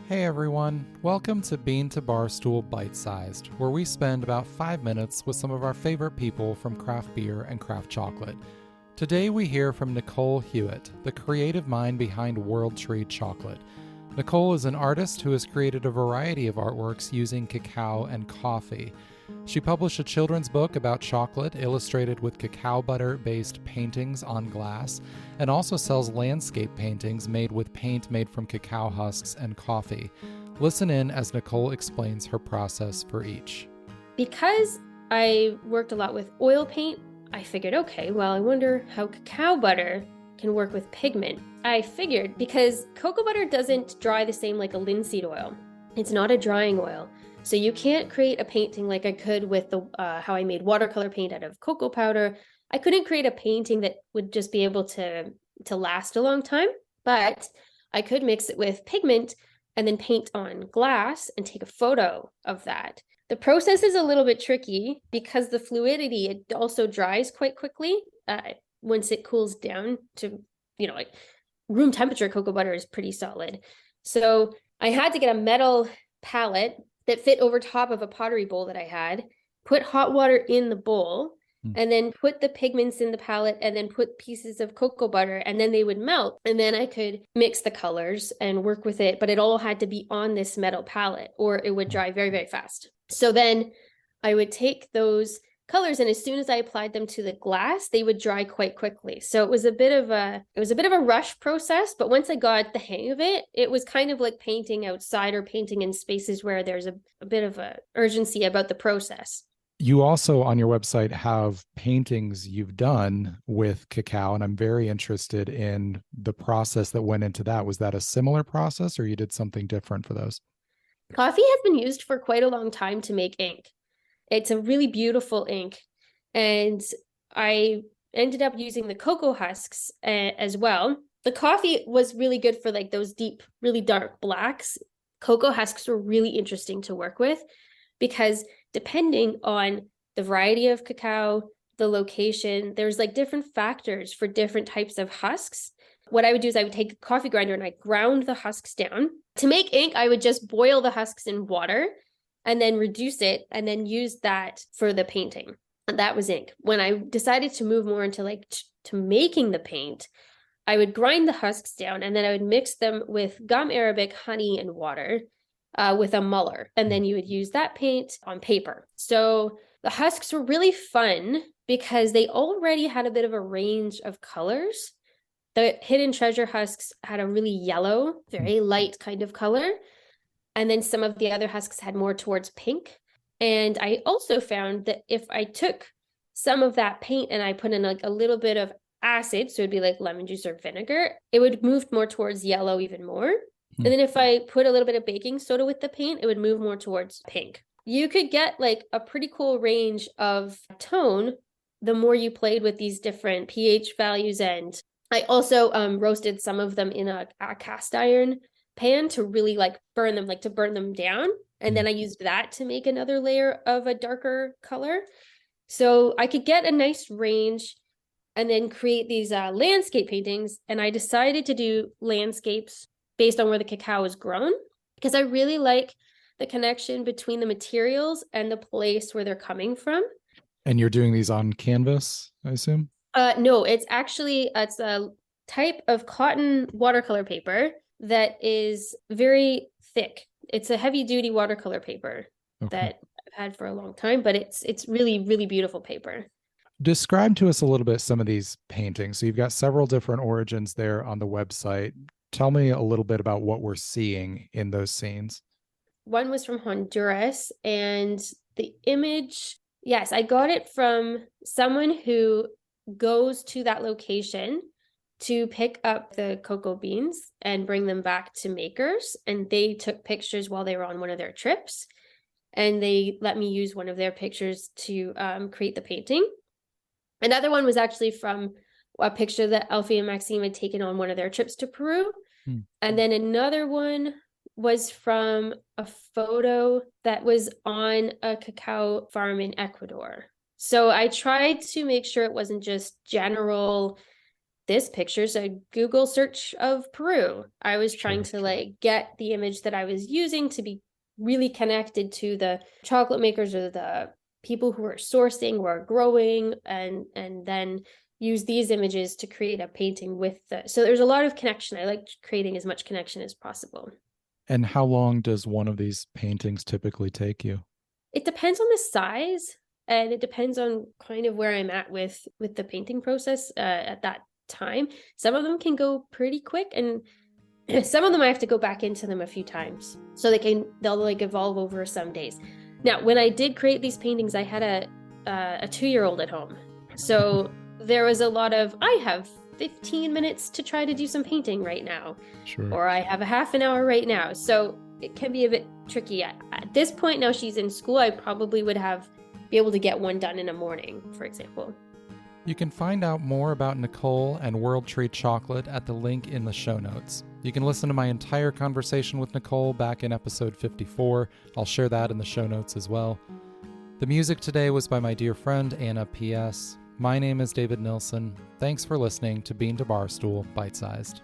Hey everyone, welcome to Bean to Barstool Bite Sized, where we spend about 5 minutes with some of our favorite people from craft beer and craft chocolate. Today we hear from Nicole Hewat, the creative mind behind World Tree Chocolate. Nicole is an artist who has created a variety of artworks using cacao and coffee. She published a children's book about chocolate illustrated with cacao butter-based paintings on glass, and also sells landscape paintings made with paint made from cacao husks and coffee. Listen in as Nicole explains her process for each. Because I worked a lot with oil paint, I figured, okay, well, I wonder how cacao butter can work with pigment. I figured because cocoa butter doesn't dry the same like a linseed oil. It's not a drying oil. So you can't create a painting like I could with the how I made watercolor paint out of cocoa powder. I couldn't create a painting that would just be able to last a long time, but I could mix it with pigment and then paint on glass and take a photo of that. The process is a little bit tricky because the fluidity, it also dries quite quickly once it cools down to, like room temperature. Cocoa butter is pretty solid. So I had to get a metal palette that fit over top of a pottery bowl that I had, put hot water in the bowl, and then put the pigments in the palette, and then put pieces of cocoa butter, and then they would melt. And then I could mix the colors and work with it, but it all had to be on this metal palette or it would dry very, very fast. So then I would take those colors, and as soon as I applied them to the glass, they would dry quite quickly. So it was a bit of a rush process, but once I got the hang of it, it was kind of like painting outside or painting in spaces where there's a bit of a urgency about the process. You also on your website have paintings you've done with cacao, and I'm very interested in the process that went into that. Was that a similar process, or you did something different for those? Coffee has been used for quite a long time to make ink. It's a really beautiful ink. And I ended up using the cocoa husks as well. The coffee was really good for like those deep, really dark blacks. Cocoa husks were really interesting to work with because depending on the variety of cacao, the location, there's like different factors for different types of husks. What I would do is I would take a coffee grinder and I ground the husks down. To make ink, I would just boil the husks in water and then reduce it and then use that for the painting. And that was ink. When I decided to move more into to making the paint, I would grind the husks down and then I would mix them with gum arabic, honey, and water with a muller. And then you would use that paint on paper. So the husks were really fun because they already had a bit of a range of colors. The Hidden Treasure husks had a really yellow, very light kind of color. And then some of the other husks had more towards pink. And I also found that if I took some of that paint and I put in like a little bit of acid, so it'd be like lemon juice or vinegar, it would move more towards yellow even more. And then if I put a little bit of baking soda with the paint, it would move more towards pink. You could get like a pretty cool range of tone the more you played with these different pH values. And I also roasted some of them in a cast iron pan to really like burn them down. And then I used that to make another layer of a darker color. So I could get a nice range and then create these landscape paintings. And I decided to do landscapes based on where the cacao is grown because I really like the connection between the materials and the place where they're coming from. And you're doing these on canvas, I assume? No, it's a type of cotton watercolor paper that is very thick. It's a heavy duty watercolor paper that I've had for a long time, but it's really, really beautiful paper. Describe to us a little bit some of these paintings. So you've got several different origins there on the website. Tell me a little bit about what we're seeing in those scenes. One was from Honduras, and the image, yes, I got it from someone who goes to that location to pick up the cocoa beans and bring them back to makers. And they took pictures while they were on one of their trips. And they let me use one of their pictures to create the painting. Another one was actually from a picture that Alfie and Maxime had taken on one of their trips to Peru. And then another one was from a photo that was on a cacao farm in Ecuador. So I tried to make sure it wasn't just general this picture's a Google search of Peru. I was trying to like get the image that I was using to be really connected to the chocolate makers or the people who are sourcing, who are growing, and then use these images to create a painting with so there's a lot of connection. I like creating as much connection as possible. And how long does one of these paintings typically take you? It depends on the size, and it depends on kind of where I'm at with the painting process at that time. Some of them can go pretty quick, and some of them I have to go back into them a few times so they'll like evolve over some days. Now, when I did create these paintings, I had a 2-year-old at home, so there was a lot of, I have 15 minutes to try to do some painting right now, or I have a half an hour right now. So it can be a bit tricky. At this point now she's in school, I probably would be able to get one done in a morning, for example. You can find out more about Nicole and World Tree Chocolate at the link in the show notes. You can listen to my entire conversation with Nicole back in episode 54. I'll share that in the show notes as well. The music today was by my dear friend Anna P.S. My name is David Nilsson. Thanks for listening to Bean to Barstool Bite Sized.